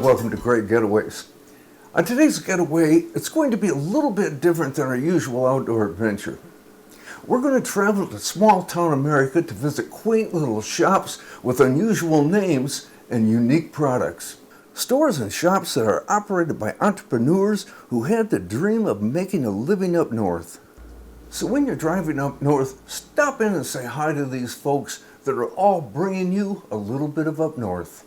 welcome to Great Getaways. On today's getaway, it's going to be a little bit different than our usual outdoor adventure. We're going to travel to small town America to visit quaint little shops with unusual names and unique products. Stores and shops that are operated by entrepreneurs who had the dream of making a living up north. So when you're driving up north, stop in and say hi to these folks that are all bringing you a little bit of up north.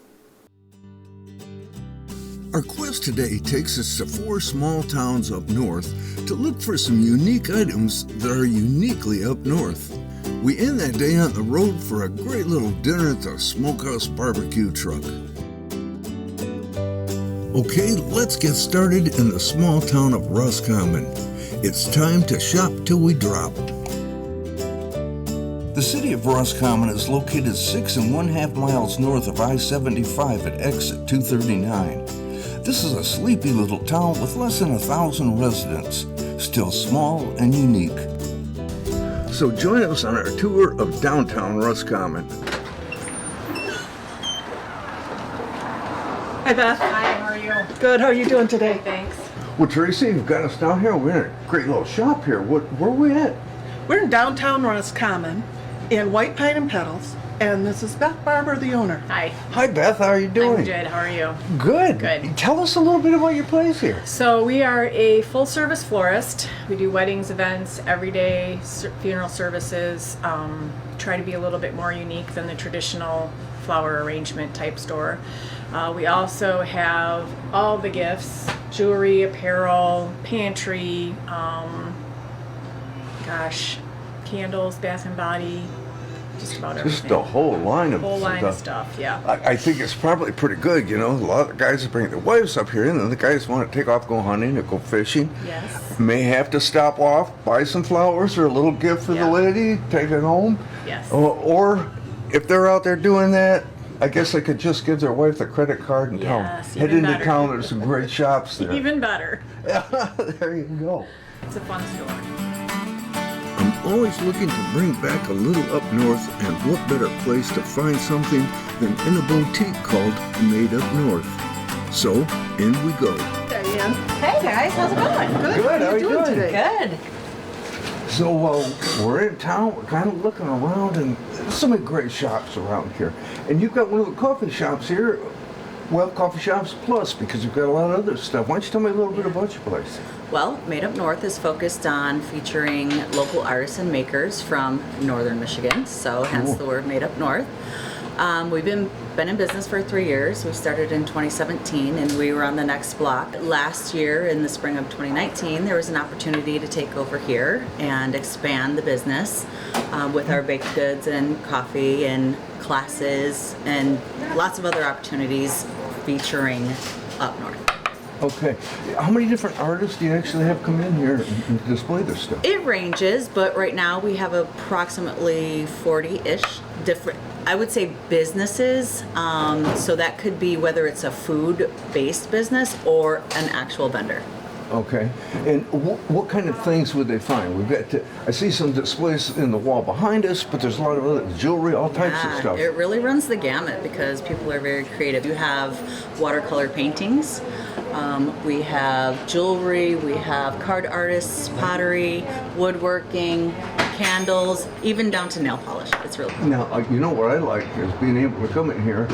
Our quest today takes us to 4 small towns up north to look for some unique items that are uniquely up north. We end that day on the road for a great little dinner at the Smokehouse barbecue truck. Okay, let's get started in the small town of Roscommon. It's time to shop till we drop. The city of Roscommon is located 6 1/2 miles north of I-75 at exit 239. This is a sleepy little town with less than 1,000 residents, still small and unique. So join us on our tour of downtown Roscommon. Hi Beth. Hi, how are you? Good, how are you doing today? Good, thanks. Well, Tracy, you've got us down here. We're in a great little shop here. Where are we at? We're in downtown Roscommon in White Pine and Petals, and this is Beth Barber, the owner. Hi. Hi, Beth. How are you doing? I'm good. How are you? Good. Good. Tell us a little bit about your place here. So we are a full-service florist. We do weddings, events, everyday funeral services. Try to be a little bit more unique than the traditional flower arrangement type store. We also have all the gifts, jewelry, apparel, pantry, candles, bath and body, just about everything. Just a whole line of stuff, yeah. I think it's probably pretty good, you know. A lot of guys bring their wives up here, and then the guys want to take off, go hunting, or go fishing. Yes. May have to stop off, buy some flowers or a little gift for the lady, take it home. Yes. Or if they're out there doing that, I guess they could just give their wife the credit card and tell them, Yes, head even into better. town, there's some great shops there. Even better. There you go. It's a fun store. I'm always looking to bring back a little up north, and what better place to find something than in a boutique called Made Up North. So, in we go. Diane. Hey guys, how's it going? Good, how are you doing today? Good. So, we're in town, we're kind of looking around, and there's so many great shops around here. And you've got one of the coffee shops here, well, Coffee Shops Plus, because you've got a lot of other stuff. Why don't you tell me a little bit about your place? Well, Made Up North is focused on featuring local artists and makers from northern Michigan, so hence the word Made Up North. We've been in business for 3 years. We started in 2017 and we were on the next block. Last year, in the spring of 2019, there was an opportunity to take over here and expand the business with our baked goods and coffee and classes and lots of other opportunities featuring up north. Okay. How many different artists do you actually have come in here and display their stuff? It ranges, but right now we have approximately 40-ish different, I would say, businesses. So that could be whether it's a food-based business or an actual vendor. Okay. And what kind of things would they find? We've got I see some displays in the wall behind us, but there's a lot of other jewelry, all types of stuff. It really runs the gamut because people are very creative. You have watercolor paintings, we have jewelry, we have card artists, pottery, woodworking, candles, even down to nail polish. It's really cool. Now, you know what I like is being able to come in here.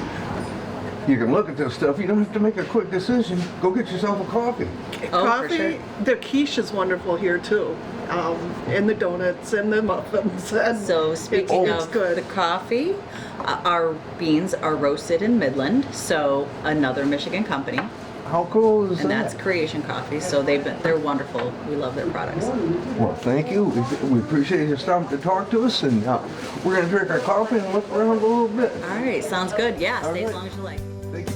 You can look at this stuff. You don't have to make a quick decision. Go get yourself a coffee. Oh, Coffee, for sure. the quiche is wonderful here too. And the donuts and the muffins. And So speaking it's of good. the coffee, our beans are roasted in Midland, so another Michigan company, How cool is and that? that's Creation Coffee. So they're wonderful. We love their products. Well, thank you. We appreciate you stopping to talk to us, and we're going to drink our coffee and look around a little bit. All right, sounds good. Yeah, stay right. as long as you like. Thank you.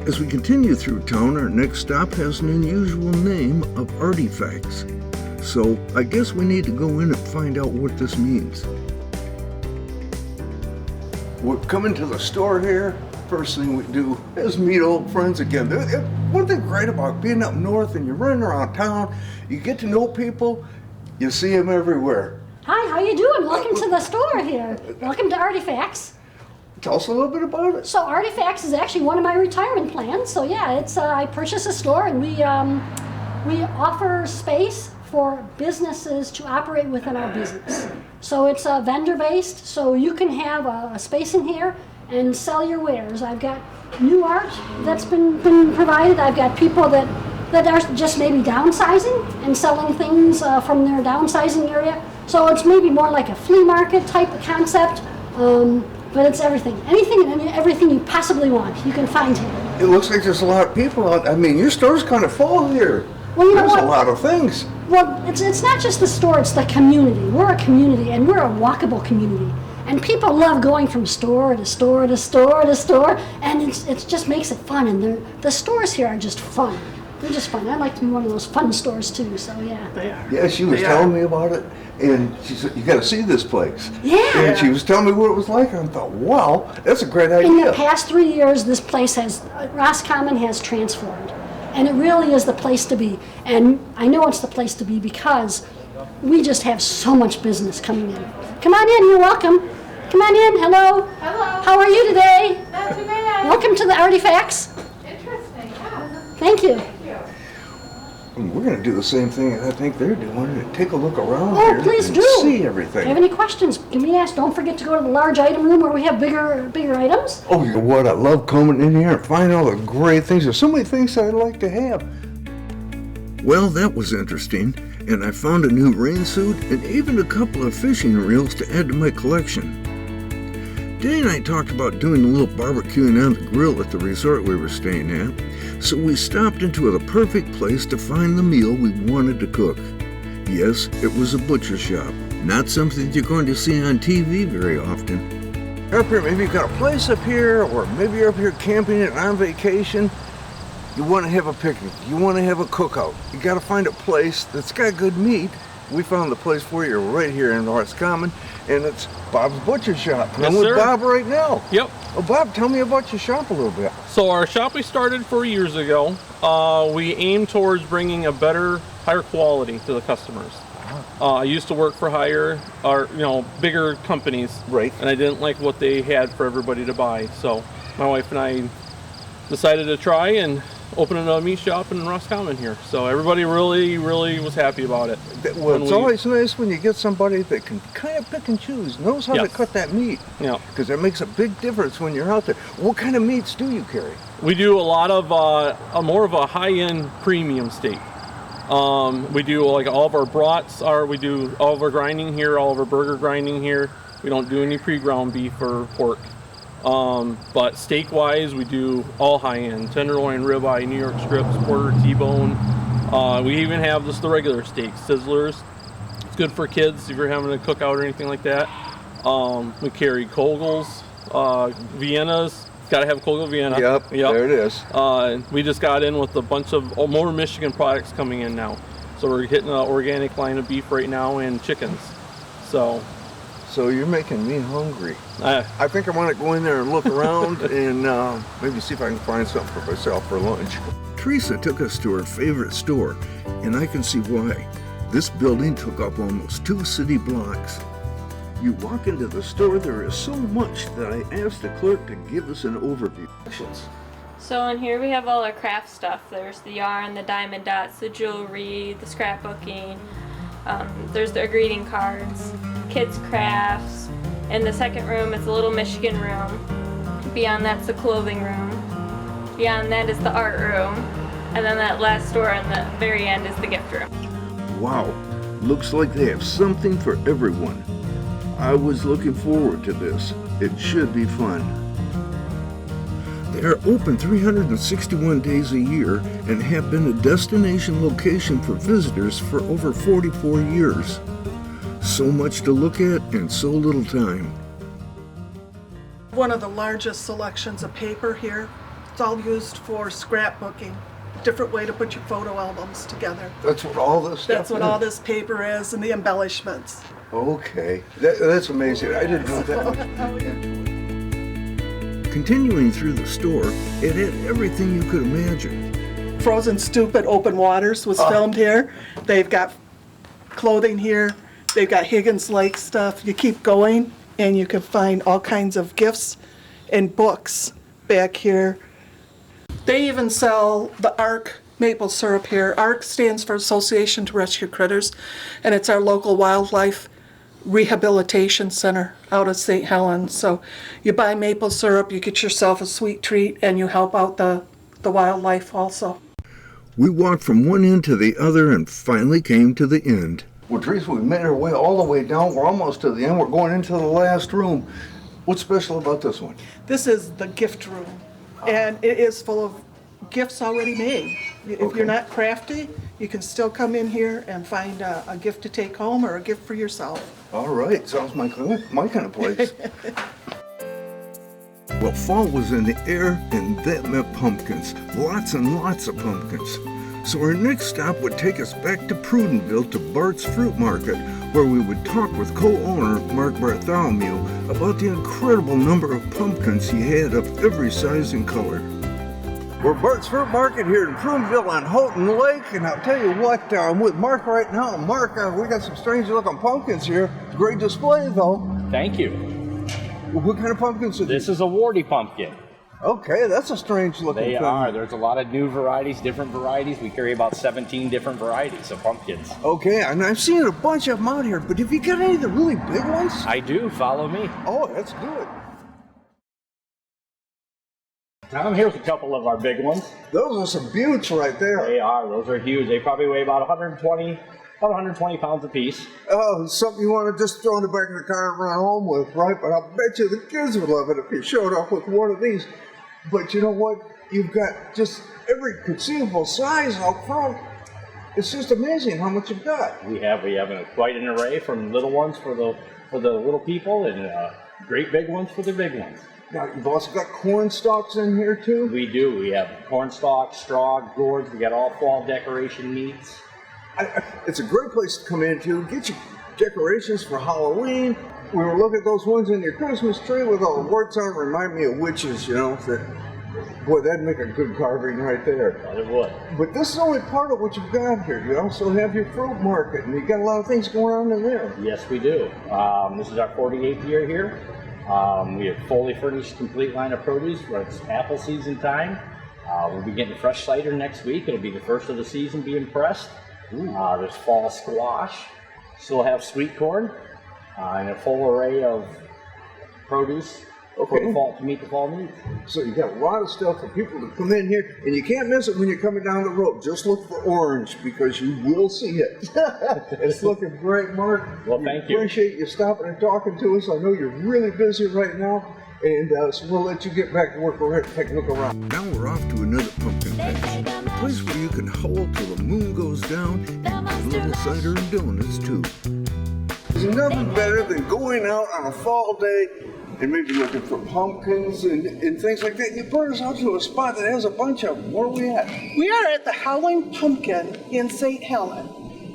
As we continue through town, our next stop has an unusual name of Artifacts. So I guess we need to go in and find out what this means. We're coming to the store here. First thing we do is meet old friends again. One thing great about being up north and you're running around town, you get to know people, you see them everywhere. Hi, how you doing? Welcome to the store here. Welcome to Artifacts. Tell us a little bit about it. So Artifacts is actually one of my retirement plans. So yeah, it's I purchased a store, and we offer space for businesses to operate within our business. So it's vendor based, so you can have a space in here and sell your wares. I've got new art that's been provided. I've got people that are just maybe downsizing and selling things from their downsizing area. So it's maybe more like a flea market type of concept, but it's everything. Anything and everything you possibly want, you can find here. It looks like there's a lot of people out. I mean, your store's kind of full here. Well, you know There's what? a lot of things. Well, it's not just the store, it's the community. We're a community, and we're a walkable community. And people love going from store to store to store to store, and it just makes it fun. And the stores here are just fun. They're just fun. I like to be one of those fun stores too, so yeah. They are. Yeah, she was They telling are. me about it, and she said, you got to see this place. Yeah. And she was telling me what it was like, and I thought, wow, that's a great In the idea. past 3 years, this place Roscommon has transformed. And it really is the place to be. And I know it's the place to be because we just have so much business coming in. Come on in, you're welcome. Come on in, hello. Hello. How are you today? Not too bad. Welcome to the Artifacts. Interesting. Yeah. Thank you. Thank you. And we're going to do the same thing I think they're doing, and take a look around Oh, here please and do. see If you everything. have any questions, give me an ask. Don't forget to go to the large item room where we have bigger items. Oh, you know what? I love coming in here and finding all the great things. There's so many things that I'd like to have. Well, that was interesting, and I found a new rain suit and even a couple of fishing reels to add to my collection. Danny and I talked about doing a little barbecuing on the grill at the resort we were staying at, so we stopped into the perfect place to find the meal we wanted to cook. Yes, it was a butcher shop, not something you're going to see on TV very often. Up here, maybe you've got a place up here, or maybe you're up here camping and on vacation. You want to have a picnic, you want to have a cookout. You got to find a place that's got good meat. We found the place for you right here in Roscommon, and it's Bob's Butcher Shop. Yes, I'm with sir. Bob right now. Yep. Oh, Bob, tell me about your shop a little bit. So our shop we started 4 years ago. We aim towards bringing a better, higher quality to the customers. I used to work for bigger companies. Right. And I didn't like what they had for everybody to buy. So my wife and I decided to try and open another meat shop in Roscommon here. So everybody really, really was happy about it. Well, it's always nice when you get somebody that can kind of pick and choose, knows how to Yes. cut that meat. Yeah. Because that makes a big difference when you're out there. What kind of meats do you carry? We do a lot of more of a high-end premium steak. We do like all of our brats we do all of our grinding here, all of our burger grinding here. We don't do any pre-ground beef or pork. But steak-wise, we do all high-end: tenderloin, ribeye, New York strips, quarter, T-bone. We even have just the regular steaks, sizzlers. It's good for kids if you're having a cookout or anything like that. We carry Kogels, Viennas. Got to have Kogel Vienna. Yep, there it is. We just got in with a bunch of more Michigan products coming in now. So we're hitting an organic line of beef right now and chickens. So you're making me hungry. uh, I think I want to go in there and look around and maybe see if I can find something for myself for lunch. Teresa took us to her favorite store, and I can see why. This building took up almost 2 city blocks. You walk into the store, there is so much that I asked the clerk to give us an overview. So in here we have all our craft stuff. There's the yarn, the diamond dots, the jewelry, the scrapbooking. There's their greeting cards, kids crafts. In the second room, it's a little Michigan room. Beyond that's the clothing room. Beyond that is the art room. And then that last door in the very end is the gift room. Wow, looks like they have something for everyone. I was looking forward to this. It should be fun. They are open 361 days a year and have been a destination location for visitors for over 44 years. So much to look at and so little time. One of the largest selections of paper here. It's all used for scrapbooking. Different way to put your photo albums together. That's what all this stuff That's what all this paper is, and the embellishments. Okay, that's amazing. I didn't know that. Continuing through the store, it had everything you could imagine. Frozen Stoop at Open Waters was filmed here. They've got clothing here. They've got Higgins Lake stuff. You keep going and you can find all kinds of gifts and books back here. They even sell the ARC maple syrup here. ARC stands for Association to Rescue Critters, and it's our local wildlife rehabilitation center out of St. Helens. So you buy maple syrup, you get yourself a sweet treat, and you help out the wildlife also. We walked from one end to the other and finally came to the end. Well, Teresa, we made our way all the way down. We're almost to the end. We're going into the last room. What's special about this one? This is the gift room, and it is full of gifts already made. If you're not crafty, you can still come in here and find a gift to take home or a gift for yourself. All right, sounds my kind of place. Well, fall was in the air, and that meant pumpkins. Lots and lots of pumpkins. So our next stop would take us back to Prudenville to Barts Fruit Market, where we would talk with co-owner Mark Bartholomew about the incredible number of pumpkins he had of every size and color. We're Barts Fruit Market here in Prudenville on Houghton Lake, and I'll tell you what, I'm with Mark right now. Mark, we got some strange looking pumpkins here. Great display though. Thank you. What kind of pumpkins are This is a warty pumpkin. Okay, that's a strange looking thing. They are. There's a lot of new varieties, different varieties. We carry about 17 different varieties of pumpkins. Okay, and I've seen a bunch of them out here, but have you got any of the really big ones? I do. Follow me. Oh, let's do it. Tom, here's a couple of our big ones. Those are some beauts right there. They are. Those are huge. They probably weigh about 120 pounds apiece. Oh, something you want to just throw in the back of the car and run home with, right? But I'll bet you the kids would love it if you showed up with one of these. But you know what? You've got just every conceivable size out front. It's just amazing how much you've got. We have quite an array from little ones for the little people and great big ones for the big ones. Now, you've also got corn stalks in here too? We do. We have corn stalks, straw, gourds. We got all fall decoration needs. It's a great place to come into, get your decorations for Halloween. We were looking at those ones in your Christmas tree with all the warts on, remind me of witches, you know. Boy, that'd make a good carving right there. Well, it would. But this is only part of what you've got here. You also have your fruit market, and you've got a lot of things going on in there. Yes, we do. This is our 48th year here. We have fully furnished complete line of produce where it's apple season time. We'll be getting fresh cider next week. It'll be the first of the season being pressed. There's fall squash. Still have sweet corn and a full array of produce for the fall to meet the fall needs. So you got a lot of stuff for people to come in here, and you can't miss it when you're coming down the road. Just look for orange because you will see it. It's looking great, Mark. Well, thank you. Appreciate you stopping and talking to us. I know you're really busy right now, and so we'll let you get back to work. We're going to take a look around. Now we're off to another pumpkin patch, a place where you can howl till the moon goes down and get a little cider and donuts too. There's nothing better than going out on a fall day and maybe looking for pumpkins and things like that. You brought us out to a spot that has a bunch of them. Where are we at? We are at the Howling Pumpkin in St. Helen,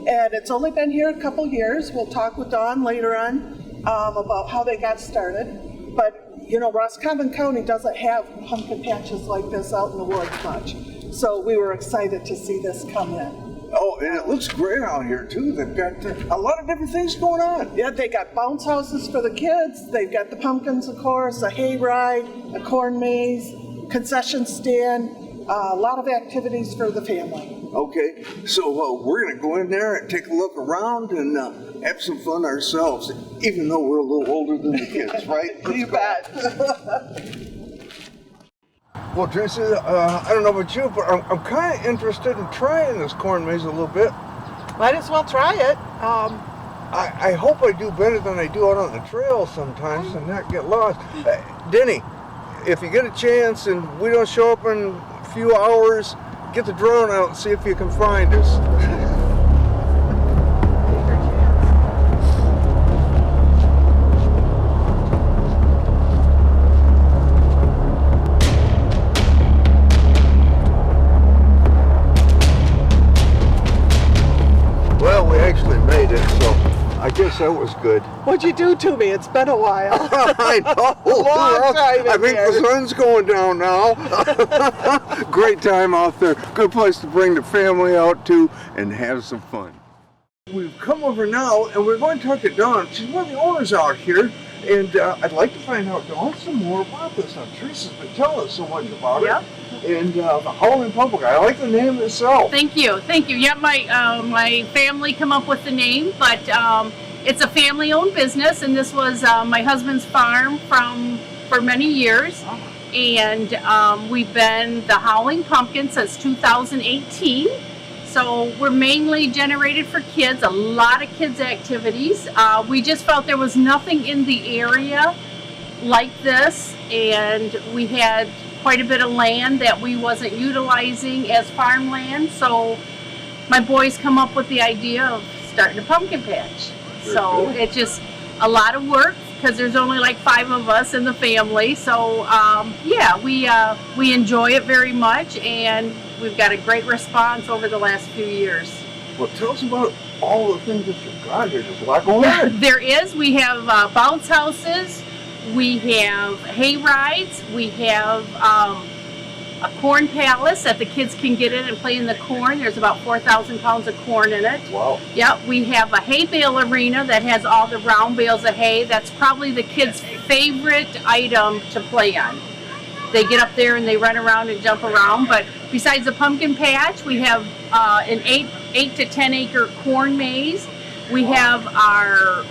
and it's only been here a couple years. We'll talk with Dawn later on about how they got started. But, you know, Roscommon County doesn't have pumpkin patches like this out in the woods much. So we were excited to see this come in. Oh, and it looks great out here, too. They've got a lot of different things going on. Yeah, they got bounce houses for the kids. They've got the pumpkins, of course, a hay ride, a corn maze, concession stand, a lot of activities for the family. Okay, so we're going to go in there and take a look around and have some fun ourselves, even though we're a little older than the kids, right? You bet. Well, Tracy, I don't know about you, but I'm kind of interested in trying this corn maze a little bit. Might as well try it. I hope I do better than I do out on the trail sometimes and not get lost. Denny, if you get a chance and we don't show up in a few hours, get the drone out and see if you can find us. Well, we actually made it, so I guess that was good. What'd you do to me? It's been a while. I know. Long time I think here. the sun's going down now. Great time out there. Good place to bring the family out to and have some fun. We've come over now and we're going to talk to Dawn. She's one of the owners out here. And I'd like to find out some more about this. Now, Teresa's been telling us so much about it. And the Halloween Pumpkin, I like the name itself. Thank you. Yep, my family come up with the name, but it's a family-owned business, and this was my husband's farm for many years. And we've been the Howling Pumpkin since 2018. So we're mainly generated for kids, a lot of kids activities. We just felt there was nothing in the area like this, and we had quite a bit of land that we wasn't utilizing as farmland. So my boys come up with the idea of starting a pumpkin patch. So it's just a lot of work because there's only like 5 of us in the family. So yeah, we enjoy it very much, and we've got a great response over the last few years. Well, tell us about all the things that you've got here. There's a lot going on. There is. We have bounce houses. We have hay rides. We have a corn palace that the kids can get in and play in the corn. There's about 4,000 pounds of corn in it. Wow. Yep. We have a hay bale arena that has all the round bales of hay. That's probably the kids' favorite item to play on. They get up there and they run around and jump around. But besides the pumpkin patch, we have an 8 to 10 acre corn maze. We have our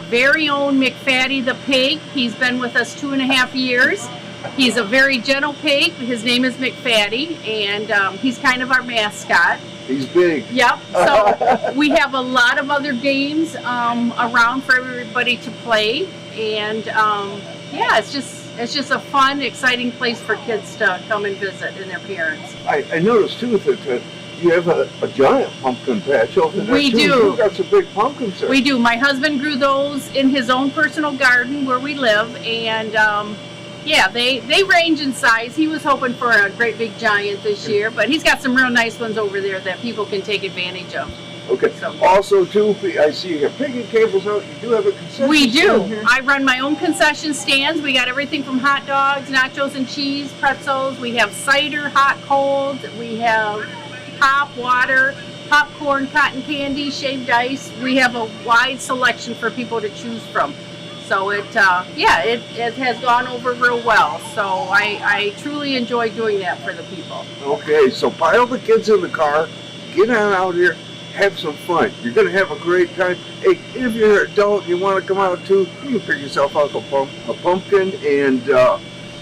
very own McFaddy the pig. He's been with us 2.5 years. He's a very gentle pig. His name is McFaddy, and he's kind of our mascot. He's big. Yep. So we have a lot of other games around for everybody to play, and yeah, it's just a fun, exciting place for kids to come and visit and their parents. I noticed too that you have a giant pumpkin patch over there. We too. do. You've got some big pumpkins there. We do. My husband grew those in his own personal garden where we live, and yeah, they range in size. He was hoping for a great big giant this year, but he's got some real nice ones over there that people can take advantage of. Okay. So. Also, too, I see you got picnic tables out. You do have a concession We do. stand here? I run my own concession stands. We got everything from hot dogs, nachos and cheese, pretzels. We have cider, hot, cold. We have pop, water, popcorn, cotton candy, shaved ice. We have a wide selection for people to choose from. So it has gone over real well. So I truly enjoy doing that for the people. Okay, so pile the kids in the car, get on out here, have some fun. You're going to have a great time. Hey, if you're an adult and you want to come out too, you can pick yourself out a pumpkin, and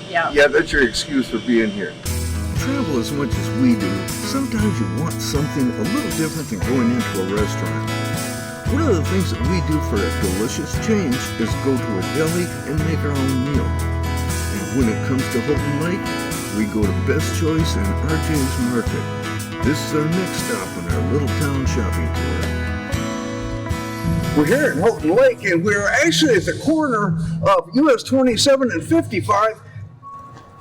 yeah, that's your excuse for being here. Travel as much as we do, sometimes you want something a little different than going into a restaurant. One of the things that we do for a delicious change is go to a deli and make our own meal. And when it comes to Houghton Lake, we go to Best Choice and RJ's Market. This is our next stop on our little town shopping tour. We're here in Houghton Lake, and we're actually at the corner of US 27 and 55.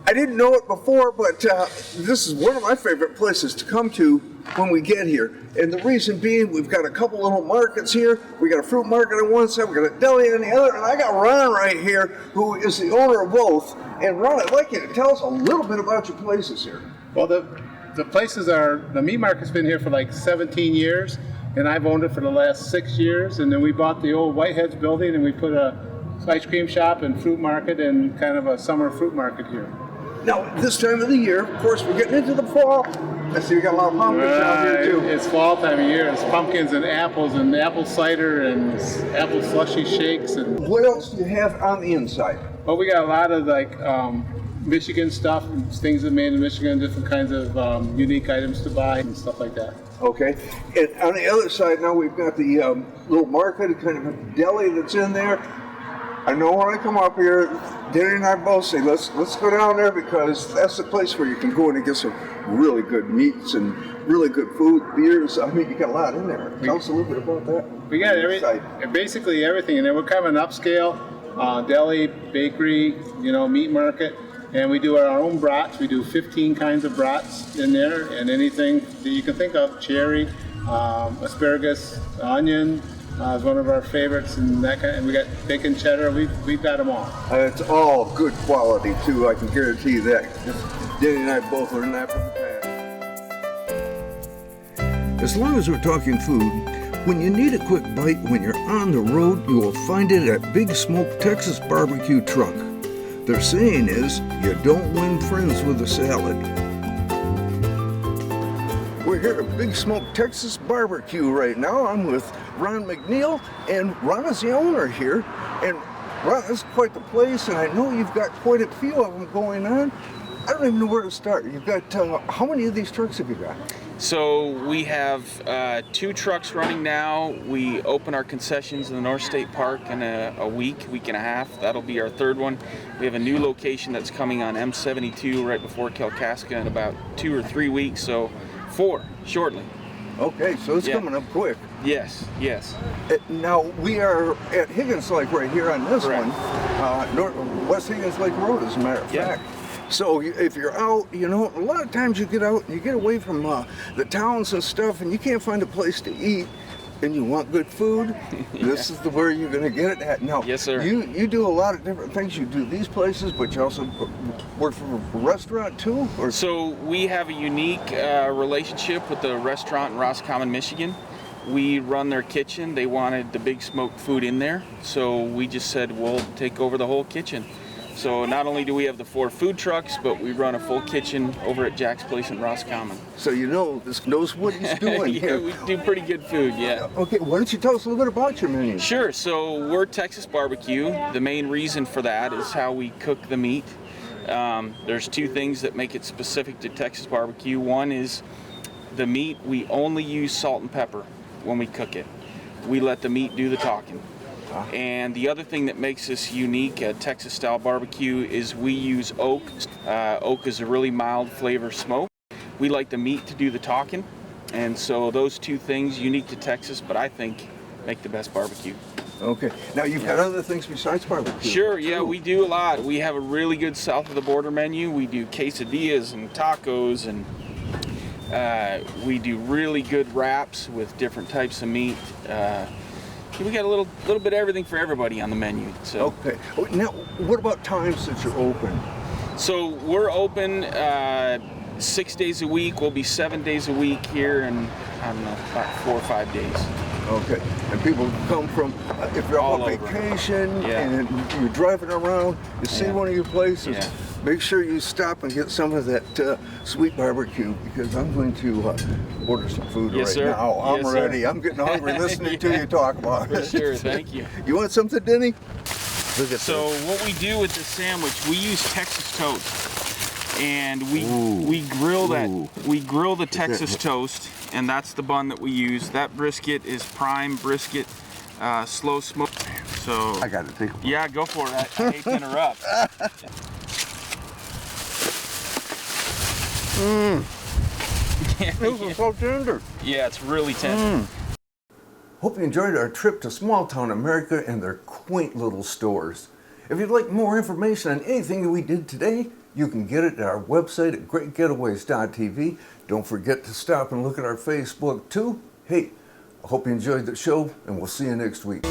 I didn't know it before, but this is one of my favorite places to come to when we get here. And the reason being, we've got a couple little markets here. We got a fruit market on one side, we got a deli on the other, and I got Ron right here, who is the owner of both. And Ron, I'd like you to tell us a little bit about your places here. Well, the places the meat market's been here for like 17 years, and I've owned it for the last 6 years. And then we bought the old Whiteheads building, and we put a ice cream shop and fruit market and kind of a summer fruit market here. Now, this time of the year, of course, we're getting into the fall. I see we got a lot of pumpkins out here too. It's fall time of year. It's pumpkins and apple cider and apple slushy shakes. And what else do you have on the inside? well, we got a lot of like Michigan stuff, things that are made in Michigan, different kinds of unique items to buy and stuff like that. Okay, and on the other side now we've got the little market, kind of a deli that's in there. I know when I come up here, Danny and I both say, let's go down there, because that's the place where you can go in and get some really good meats and really good food, beers. I mean, you got a lot in there. Tell us a little bit about that. We got basically everything in there. We're kind of an upscale deli, bakery, meat market. And we do our own brats. We do 15 kinds of brats in there, and anything that you can think of, cherry, asparagus, onion, is one of our favorites, and that kind. And we got bacon cheddar. We've got them all. It's all good quality too. I can guarantee you that. Danny and I both learned that from the past. As long as we're talking food, When you need a quick bite when you're on the road, you will find it at Big Smoke Texas BBQ Truck. Their saying is, you don't win friends with a salad. We're here at Big Smoke Texas BBQ right now. I'm with Ron McNeil, and Ron is the owner here. And Ron, this is quite the place, and I know you've got quite a few of them going on. I don't even know where to start. You've got, how many of these trucks have you got? So we have 2 trucks running now. We open our concessions in the North State Park in a week and a half. That'll be our 3rd one. We have a new location that's coming on M72 right before Kalkaska in about 2 or 3 weeks, so 4 shortly. Okay, so it's coming up quick. Yes. Now, we are at Higgins Lake right here on this Correct. one, West Higgins Lake Road, as a matter of fact. So if you're out, you know, a lot of times you get out and you get away from the towns and stuff, and you can't find a place to eat, and you want good food, this is where you're going to get it at. Now, yes, sir. You do a lot of different things. You do these places, but you also work for a restaurant too? Or? So we have a unique relationship with the restaurant in Roscommon, Michigan. We run their kitchen. They wanted the Big Smoke food in there, so we just said we'll take over the whole kitchen. So not only do we have the 4 food trucks, but we run a full kitchen over at Jack's Place in Roscommon. So you know, this knows what he's doing here. We do pretty good food, yeah. Okay, why don't you tell us a little bit about your menu? Sure, so we're Texas BBQ. The main reason for that is how we cook the meat. There's 2 things that make it specific to Texas BBQ. One is the meat, we only use salt and pepper when we cook it. We let the meat do the talking. And the other thing that makes us unique at Texas style barbecue is we use oak. Oak is a really mild flavor smoke. We like the meat to do the talking, and so those 2 things unique to Texas, but I think make the best barbecue. Okay, now you've got other things besides barbecue. Sure, yeah, we do a lot. We have a really good south of the border menu. We do quesadillas and tacos, and we do really good wraps with different types of meat. We got a little bit of everything for everybody on the menu. So. Okay. Now, what about times that you're open? So we're open 6 days a week. We'll be 7 days a week here in, I don't know, about 4 or 5 days. Okay. And people come from, if you're all on over. vacation and you're driving around, you see one of your places, make sure you stop and get some of that sweet barbecue, because I'm going to order some food right now. I'm ready. I'm getting hungry listening to you talk about it. For sure, thank you. You want something, Denny? So what we do with this sandwich, we use Texas toast, and we grill that. We grill the Texas toast, and that's the bun that we use. That brisket is prime brisket, slow smoke. So I got to take. Yeah, go for it. I hate to interrupt. This is so tender. Yeah, it's really tender. Hope you enjoyed our trip to small town America and their quaint little stores. If you'd like more information on anything that we did today, you can get it at our website at greatgetaways.tv. Don't forget to stop and look at our Facebook too. Hey, I hope you enjoyed the show, and we'll see you next week.